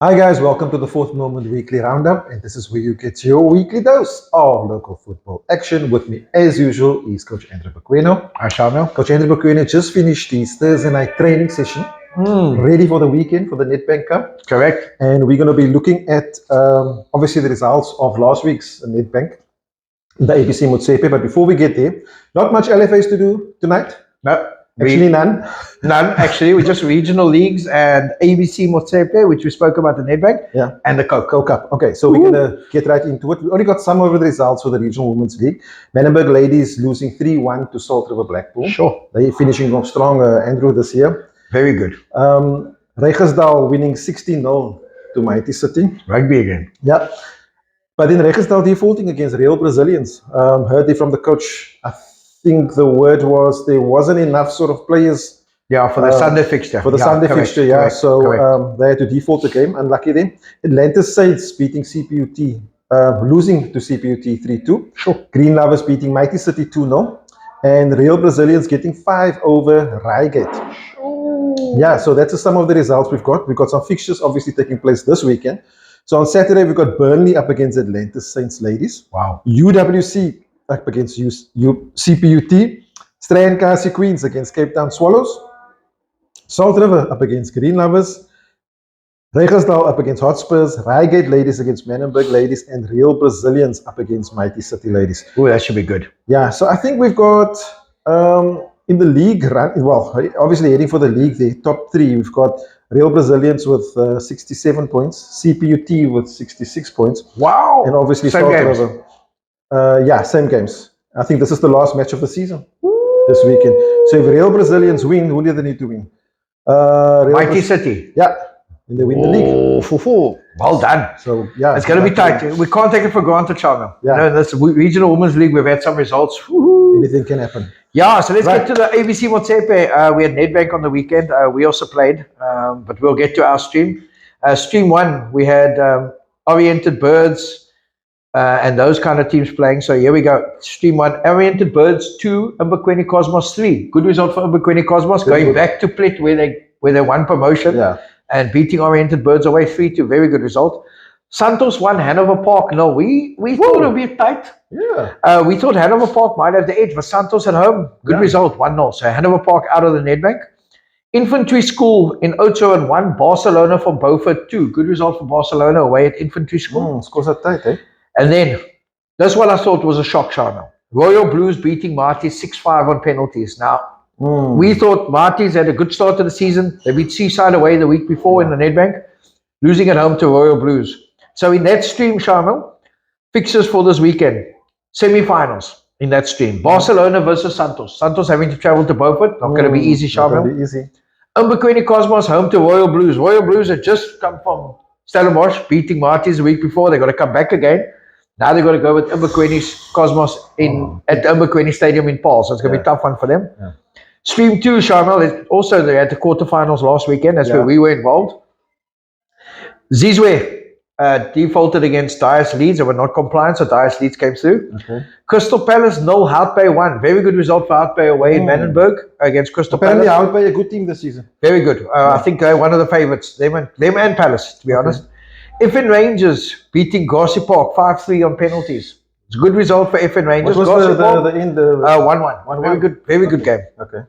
Hi guys, welcome to the Fourth Moment Weekly Roundup, and this is where you get your weekly dose of local football action. With me, as usual, is Coach Andrew Pequeno. Hi, Shamiel. Coach Andrew Pequeno just finished his Thursday night training session, ready for the weekend for the Nedbank Cup. Correct. And we're going to be looking at, obviously, the results of last week's Nedbank, the ABC Motsepe. But before we get there, not much LFAs to do tonight. No, Actually, none. None, actually. We're just regional leagues and ABC Motsepe, which we spoke about the Nedbank, and the Coke. Coke Cup. Okay, so we're going to get right into it. We only got some of the results for the Regional Women's League. Menenberg Ladies losing 3-1 to Salt River Blackpool. Sure. They're finishing off strong, Andrew, this year. Very good. Regersdal winning 16-0 to Mighty City. Rugby again. Yeah. But in Regersdal defaulting against Real Brazilians. Heard it from the coach. I think the word was there wasn't enough sort of players. Yeah, for the Sunday fixture. For the Sunday fixture, yeah. Correct, so they had to default the game. Unlucky them. Atlantis Saints beating CPUT, losing to CPUT 3-2. Sure. Green Lovers beating Mighty City 2-0. And Real Brazilians getting 5 over Reigate. Yeah, so that's some of the results we've got. We've got some fixtures obviously taking place this weekend. So on Saturday, we've got Burnley up against Atlantis Saints Ladies. Wow. UWC up against CPUT. Strand Kasi Queens against Cape Town Swallows. Salt River up against Green Lovers. Regersdal up against Hotspurs. Reigate Ladies against Menenberg Ladies. And Real Brazilians up against Mighty City Ladies. Oh, that should be good. Yeah, so I think we've got in the league run, well, obviously heading for the league, the top three, we've got Real Brazilians with 67 points, CPUT with 66 points. Wow. And obviously Same Salt games. River. Yeah, same games. I think this is the last match of the season this weekend. So if Real Brazilians win, who do they need to win? Mighty City. Yeah, and they win the league. Well done. So yeah, It's going to be tight. We can't take it for granted, Shamiel. Yeah. You know, this regional women's league, we've had some results. Anything can happen. Yeah, so let's get to the ABC Motsepe. We had Nedbank on the weekend. We also played, but we'll get to our stream. Stream 1, we had Oriented Birds and those kind of teams playing. So here we go. Stream 1, Oriented Birds 2, Pequeno Cosmos 3. Good result for Pequeno Cosmos, going back to Plet where they won promotion and beating Oriented Birds away 3-2. Very good result. Santos won Hanover Park. No, we thought it would be tight. Yeah. We thought Hanover Park might have the edge, but Santos at home, good result, 1-0. So Hanover Park out of the Nedbank. Infantry School in Ocho 1, Barcelona from Beaufort 2. Good result for Barcelona away at Infantry School. Scores are tight, eh? And then, this one I thought was a shock, Shana. Royal Blues beating Marties 6-5 on penalties. Now, we thought Marties had a good start to the season. They beat Seaside away the week before in the Nedbank, losing at home to Royal Blues. So in that stream, Shamiel, fixtures for this weekend, semi-finals in that stream. Barcelona versus Santos. Santos having to travel to Beaufort. Not going to be easy, Shamiel. Not going to be easy. Pequeno Cosmos home to Royal Blues. Royal Blues had just come from Stellenbosch, beating Marties the week before. They've got to come back again. Now they've got to go with Pequeno Cosmos at Pequeno Stadium in Paarl. So it's going to be a tough one for them. Yeah. Stream 2, Shamiel, also they had the quarterfinals last weekend. That's where we were involved. Zizwe defaulted against Dias Leeds. They were not compliant, so Dias Leeds came through. Okay. Crystal Palace, no, Hout Bay 1. Very good result for Hout Bay away in Menenberg against Crystal Palace. Hout Bay a good team this season. Very good. I think one of the favourites. Them and Palace, to be honest. FN Rangers beating Garci Park 5-3 on penalties. It's a good result for FN Rangers. What was the end? 1-1. Very good game. Okay.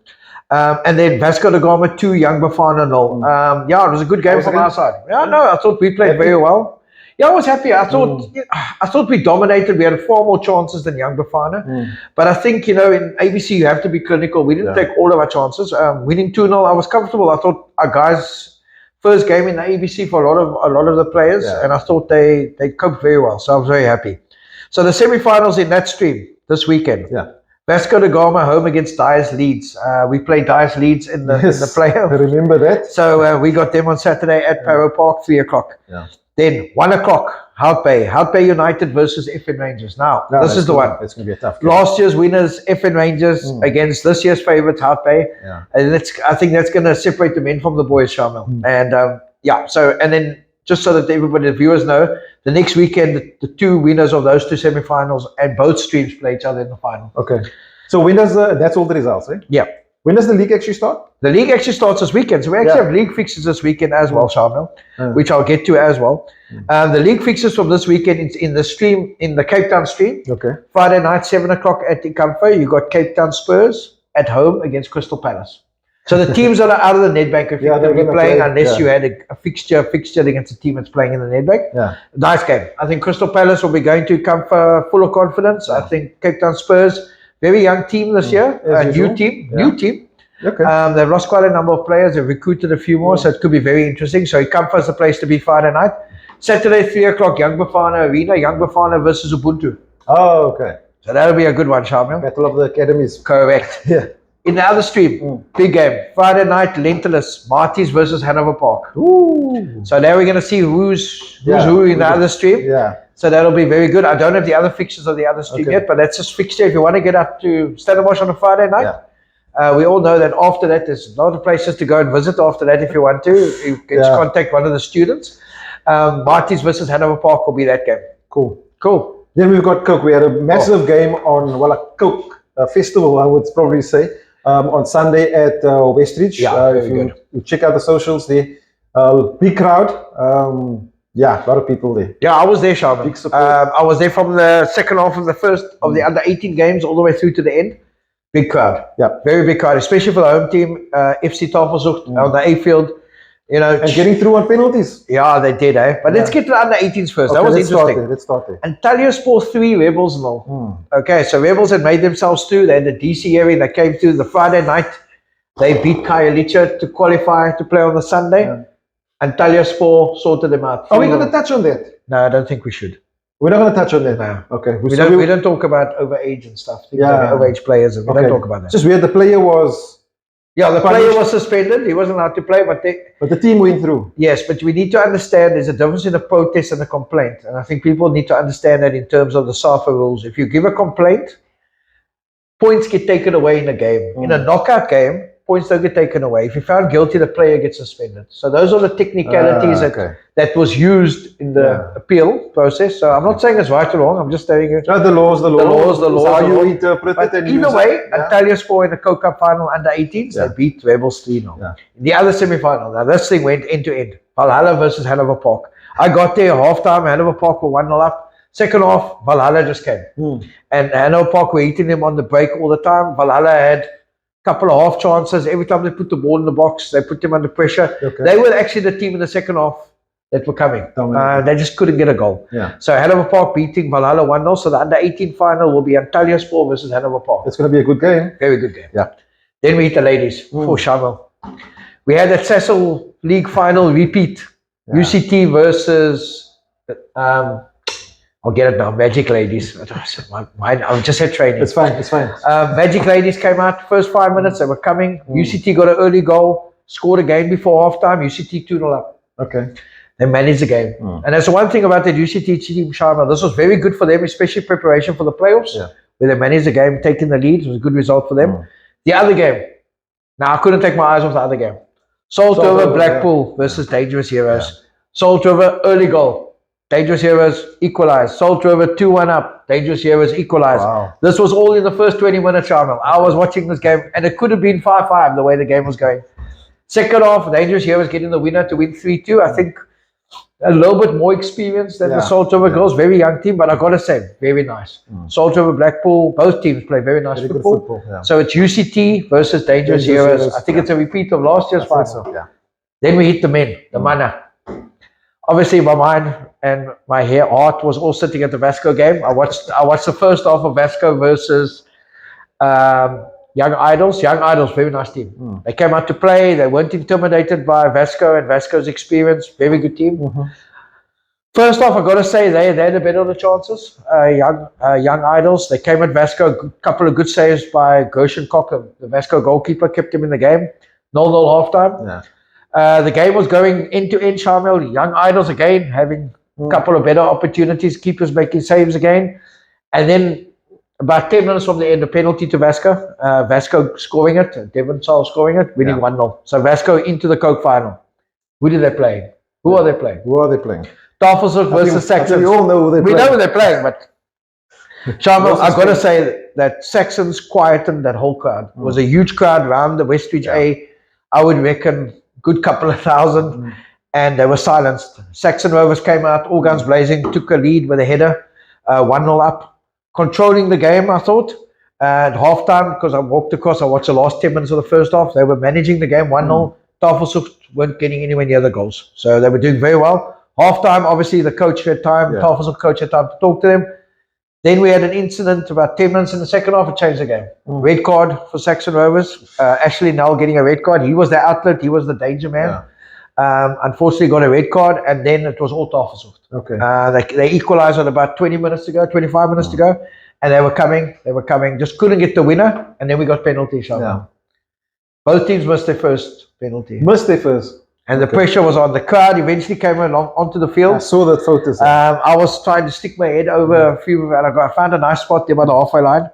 And then Vasco da Gama 2, Young Bafana 0. Yeah, it was a good game from our side. Yeah, no, I thought we played very well. Yeah, I was happy. I thought we dominated. We had far more chances than Young Bafana. But I think, in ABC, you have to be clinical. We didn't take all of our chances. Winning 2-0, I was comfortable. I thought our guys, first game in the ABC for a lot of the players, and I thought they coped very well. So I was very happy. So the semi-finals in that stream this weekend. Yeah. Vasco da Gama home against Dias Leeds. We played Dias Leeds in the playoff. I remember that. So we got them on Saturday at Parow Park, 3 o'clock. Yeah. Then 1 o'clock, Hout Bay United versus FN Rangers. Now, this is the one. It's going to be a tough game. Last year's winners, FN Rangers, against this year's favourites, Hout Bay. Yeah. And I think that's going to separate the men from the boys, Shamiel. And and then just so that everybody, the viewers know, the next weekend, the two winners of those two semi-finals and both streams play each other in the final. Okay. So winners, that's all the results, eh? Yeah. When does the league actually start? The league actually starts this weekend. So we actually have league fixtures this weekend as well, Shamiel, which I'll get to as well. The league fixtures from this weekend is in the stream, in the Cape Town stream. Okay. Friday night, 7 o'clock at Ikamfa. You got Cape Town Spurs at home against Crystal Palace. So the teams that are out of the Nedbank are going to be playing unless you had a fixture against a team that's playing in the Nedbank. Yeah. Nice game. I think Crystal Palace will be going to Ikamfa full of confidence. I think Cape Town Spurs, very young team this year, new team. Okay. They've lost quite a number of players. They've recruited a few more, so it could be very interesting. So Ikamfa is the place to be Friday night. Saturday, 3 o'clock, Young Bafana Arena. Young Bafana versus Ubuntu. Oh, okay. So that'll be a good one, Shamiel. Battle of the Academies. Correct. Yeah. In the other stream, big game. Friday night, Lentulus, Marties versus Hanover Park. Ooh. So now we're going to see who's who in the other stream. Yeah. So that'll be very good. I don't have the other fixtures of the other stream yet, but that's just fixture. If you want to get up to Stellenbosch on a Friday night, we all know that after that, there's a lot of places to go and visit after that if you want to. You can just contact one of the students. Marties versus Hanover Park will be that game. Cool. Then we've got Coke. We had a massive game on, well, a Coke festival, I would probably say, on Sunday at Westridge. If you check out the socials there, big crowd. A lot of people there. Yeah, I was there, Shamiel. Big support. I was there from the second half of the first of the under 18 games all the way through to the end. Big crowd. Yeah. Very big crowd, especially for the home team, FC Tafelzocht on the A field. You know, and getting through on penalties. Yeah, they did, eh? But let's get to the under 18s first. Okay, that was interesting. Let's start there. And Taliospor 3, Rebels 0. Okay, so Rebels had made themselves through. They had the DC area that came through the Friday night. They beat Khayelitsha to qualify to play on the Sunday. And Taliospor sorted them out. Are we going to touch on that? No, I don't think we should. We're not going to touch on that. No. Okay. We don't talk about overage and stuff. Overage players. And we don't talk about that. It's just where the player was... Yeah, the player was suspended. He wasn't allowed to play, but the team went through. Yes, but we need to understand there's a difference in a protest and a complaint. And I think people need to understand that in terms of the SAFA rules. If you give a complaint, points get taken away in a game. In a knockout game, points don't get taken away. If you're found guilty, the player gets suspended. So those are the technicalities that was used in the appeal process. So I'm not saying it's right or wrong. I'm just telling you. The laws. How you interpret it. And either way, Taliospor in the Coke Cup final under 18s, they beat Rebels 3-0. Yeah. In the other semi-final, now this thing went end to end. Valhalla versus Hanover Park. I got there half-time. Hanover Park were 1-0 up. Second half, Valhalla just came. And Hanover Park were hitting them on the break all the time. Valhalla had couple of half chances. Every time they put the ball in the box, they put them under pressure. They were actually the team in the second half that were coming. They just couldn't get a goal. So Hanover Park beating Valhalla 1-0. So the under 18 final will be Taliospor versus Hanover Park. It's going to be a good game. Very good game. Yeah. Then we hit the ladies for Shamiel. We had that Cecil League final repeat. UCT versus I'll get it now. Magic Ladies. I've just had training. It's fine. Magic Ladies came out. First 5 minutes, they were coming. UCT got an early goal. Scored again before halftime. UCT 2-0 up. Okay. They managed the game. And that's the one thing about that UCT team, Shamiel. This was very good for them, especially preparation for the playoffs, where they managed the game, taking the lead. It was a good result for them. The other game. Now, I couldn't take my eyes off the other game. Salt River Blackpool versus Dangerous Heroes. Salt River, early goal. Dangerous Heroes equalized. Salt River 2-1 up. Dangerous Heroes equalized. Wow. This was all in the first 20 minutes, Shamiel. I was watching this game, and it could have been 5-5 the way the game was going. Second half, Dangerous Heroes getting the winner to win 3-2. I think a little bit more experience than the Salt River girls. Very young team, but I got to say, very nice. Salt River, Blackpool, both teams play very nice football. So it's UCT versus Dangerous Heroes. I think it's a repeat of last year's final. Then we hit the men, the Mana. Obviously, my mind and my heart was all sitting at the Vasco game. I watched the first half of Vasco versus Young Idols. Young Idols, very nice team. They came out to play. They weren't intimidated by Vasco and Vasco's experience. Very good team. First off, I got to say they had a better of the chances. Young Idols. They came at Vasco. A couple of good saves by Gershon Cocker. The Vasco goalkeeper kept him in the game. 0-0 halftime. The game was going end to end, Shamiel. Young Idols again having a couple of better opportunities. Keepers making saves again. And then about 10 minutes from the end, a penalty to Vasco. Vasco scoring it. Devon Saul scoring it. Winning 1-0. So Vasco into the Coke final. Who did they play? Who are they playing? Tafelzocht versus Saxons. We all know who they're playing. We know who they're playing, but Shamiel, I got to say that Saxons quietened that whole crowd. It was a huge crowd around the Westridge A. I would reckon good couple of thousand, and they were silenced. Saxon Rovers came out, all guns blazing, took a lead with a header, 1-0 up, controlling the game, I thought. At halftime, because I walked across, I watched the last 10 minutes of the first half. They were managing the game 1-0. Tafelshoek weren't getting anywhere near the goals. So they were doing very well. Halftime, obviously, the coach had time, Tafelshoek coach had time to talk to them. Then we had an incident about 10 minutes in the second half. It changed the game. Red card for Saxon Rovers. Ashley Null getting a red card. He was the outlet. He was the danger man. Unfortunately, got a red card, and then it was all Tafelshoek. Okay. They equalized at about 20 minutes to go, 25 minutes to go. And they were coming, just couldn't get the winner, and then we got penalties. Both teams missed their first penalty. And the pressure was on. The crowd eventually came along onto the field. I saw that photos. I was trying to stick my head over a few, and I found a nice spot there by the halfway line.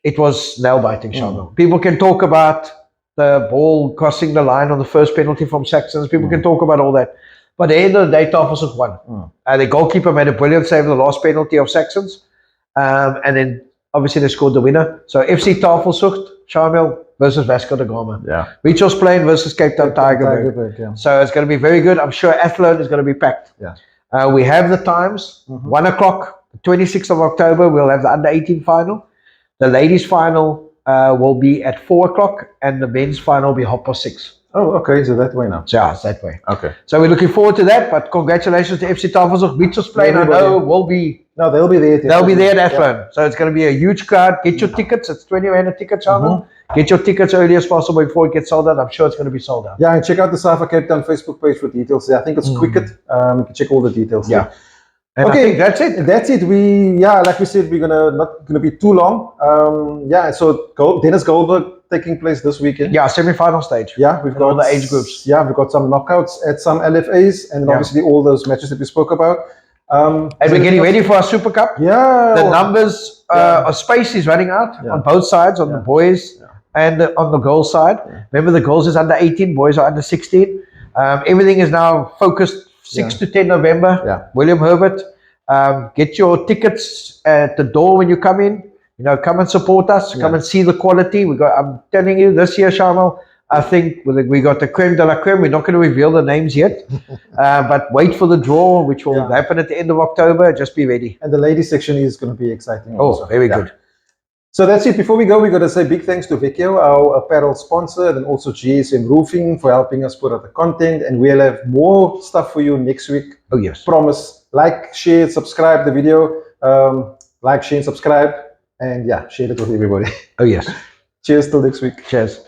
It was nail-biting, Shamiel. People can talk about the ball crossing the line on the first penalty from Saxons. People can talk about all that. But at the end of the day, Tafelshoek won. The goalkeeper made a brilliant save on the last penalty of Saxons. And then obviously they scored the winner. So FC Tafelshoek, Shamiel versus Vasco da Gama. Mitchells Plain versus Cape Town Tigerberg. So it's going to be very good. I'm sure Athlone is going to be packed. We have the times. 1 o'clock, 26th of October, we'll have the under-18 final. The ladies' final will be at 4 o'clock, and the men's final will be 6:30. Oh, okay. So that way now. Yeah, it's that way. Okay. So we're looking forward to that. But congratulations to FC Tafelshoek. Mitchells Plain, I know, will be. No, they'll be there. They'll be there at Athlone. So it's going to be a huge crowd. Get your tickets. It's 20 Rand a ticket, Shamiel. Get your tickets early as possible before it gets sold out. I'm sure it's going to be sold out. Yeah, and check out the Safa Cape Town Facebook page for details. I think it's Quicket. You can check all the details. Yeah. And okay, I think that's it. That's it. Like we said, we're not gonna be too long. So Dennis Goldberg taking place this weekend. Yeah, semi-final stage. Yeah, we've got all the age groups. Yeah, we've got some knockouts at some LFAs, and obviously all those matches that we spoke about. And we're getting ready for our Super Cup. Yeah. The numbers of space is running out on both sides, on the boys and on the girls side. Remember, the girls is under 18, boys are under 16. Everything is now focused 6 to 10 November. William Herbert. Get your tickets at the door when you come in. Come and support us. Come and see the quality. I'm telling you, this year, Shamiel, I think we got the creme de la creme. We're not going to reveal the names yet, but wait for the draw, which will happen at the end of October. Just be ready. And the ladies section is going to be exciting. Oh, very good. So that's it. Before we go, we got to say big thanks to Pequeno, our apparel sponsor, and also GSM Roofing for helping us put out the content. And we'll have more stuff for you next week. Oh, yes. Promise. Like, share, subscribe the video. Like, share, and subscribe. And share it with everybody. Oh, yes. Cheers till next week. Cheers.